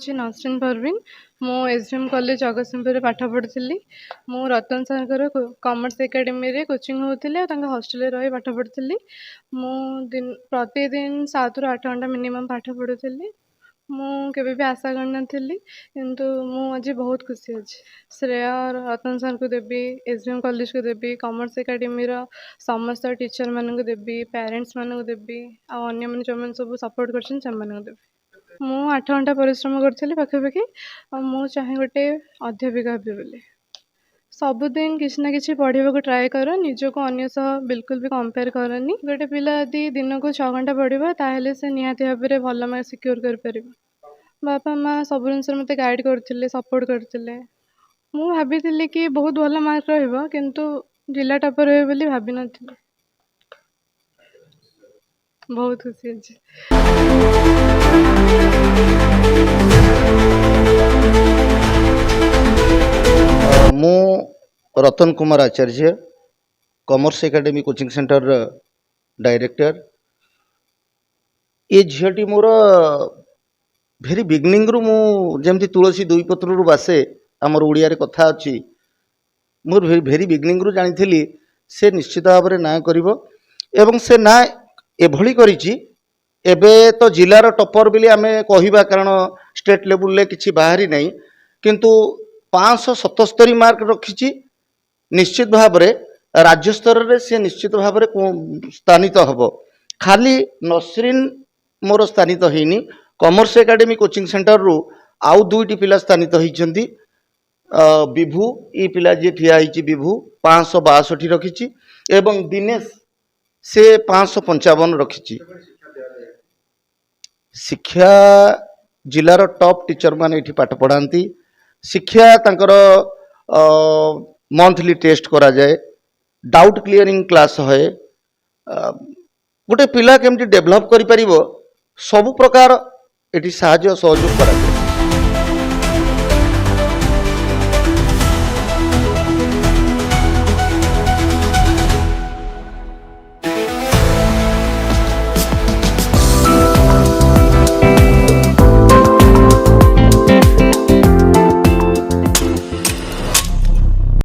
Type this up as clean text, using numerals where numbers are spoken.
ହେଉଛି ନସରିନ୍ ପରବିନ୍। ମୁଁ SDM college ଜଗତସିଂହପୁରରେ ପାଠ ପଢ଼ୁଥିଲି। ମୁଁ ରତନ ସାରଙ୍କର କମର୍ସ ଏକାଡେମୀରେ କୋଚିଂ ହେଉଥିଲି ଆଉ ତାଙ୍କ ହଷ୍ଟେଲରେ ରହି ପାଠ ପଢ଼ୁଥିଲି। ମୁଁ ପ୍ରତିଦିନ 7ରୁ 8 ଘଣ୍ଟା ମିନିମମ୍ ପାଠ ପଢ଼ୁଥିଲି। ମୁଁ କେବେ ବି ଆଶା କରିନଥିଲି, କିନ୍ତୁ ମୁଁ ଆଜି ବହୁତ ଖୁସି ଅଛି। ଶ୍ରେୟ ରତନ ସାରଙ୍କୁ ଦେବି, ଏସଡିଏମ୍ କଲେଜକୁ ଦେବି, କମର୍ସ ଏକାଡେମୀର ସମସ୍ତ ଟିଚରମାନଙ୍କୁ ଦେବି, ପ୍ୟାରେଣ୍ଟସ୍ ମାନଙ୍କୁ ଦେବି, ଆଉ ଅନ୍ୟମାନେ ଯେଉଁମାନେ ସବୁ ସପୋର୍ଟ କରିଛନ୍ତି ସେମାନଙ୍କୁ ଦେବି। ମୁଁ 8 ଘଣ୍ଟା ପରିଶ୍ରମ କରିଥିଲି ପାଖାପାଖି, ଆଉ ମୁଁ ଚାହେଁ ଗୋଟେ ଅଧ୍ୟାପିକା ହେବି ବୋଲି। ସବୁଦିନ କିଛି ନା କିଛି ପଢ଼ିବାକୁ ଟ୍ରାଏ କର, ନିଜକୁ ଅନ୍ୟ ସହ ବିଲକୁଲ ବି କମ୍ପେୟାର କରନି। ଗୋଟେ ପିଲା ଯଦି ଦିନକୁ 6 ଘଣ୍ଟା ପଢ଼ିବ ତାହେଲେ ସେ ନିହାତି ଭାବରେ ଭଲ ମାର୍କ ସିକ୍ୟୁର କରିପାରିବ। ବାପା ମା ସବୁ ଜିନିଷରେ ମୋତେ ଗାଇଡ଼ କରୁଥିଲେ, ସପୋର୍ଟ କରିଥିଲେ। ମୁଁ ଭାବିଥିଲି କି ବହୁତ ଭଲ ମାର୍କ ରହିବ, କିନ୍ତୁ ଜିଲ୍ଲା ଟପର ରହିବ ବୋଲି ଭାବିନଥିଲି। ବହୁତ ଖୁସି ଅଛି। ମୁଁ Ratan Kumar Acharya, commerce academy coaching centre director. ये झीटी मोर भेरी बिगनिंग रु जमती तुलसी दुई पत्र रु बासे आमर ओडिया रे कथा अछि। मोर भेरी बिगनिंग रु जानी से निश्चित भाव में ना करिवो एवं से ना एभली करिछि। एबे तो जिलार टॉपर बिली आमे कहिबा, कारण स्टेट लेवल ले किछि बाहरी नहीं, किंतु 577 मार्क रखिछि। निश्चित भाव में राज्य स्तर में से निश्चित भाव में स्थानित हम। खाली नसरीन मोर स्थानित होइनी, कॉमर्स एकेडमी कोचिंग सेंटर रु आउ दुईटी पिला स्थानित होइछन्ती। विभू ई पिला जे ठिया होइछि विभू 562 रखिछि एवं दिनेश से 555 रखिछि। शिक्षा जिलार टॉप टीचर माने एठी पाठ पढ़ाती। शिक्षा तांकर मंथली टेस्ट करा जाए, डाउट क्लियरिंग क्लास है। गोटे पिला केमती डेभलप करि परिबो सब प्रकार एठी साहाय्य सहयोग करा जाए।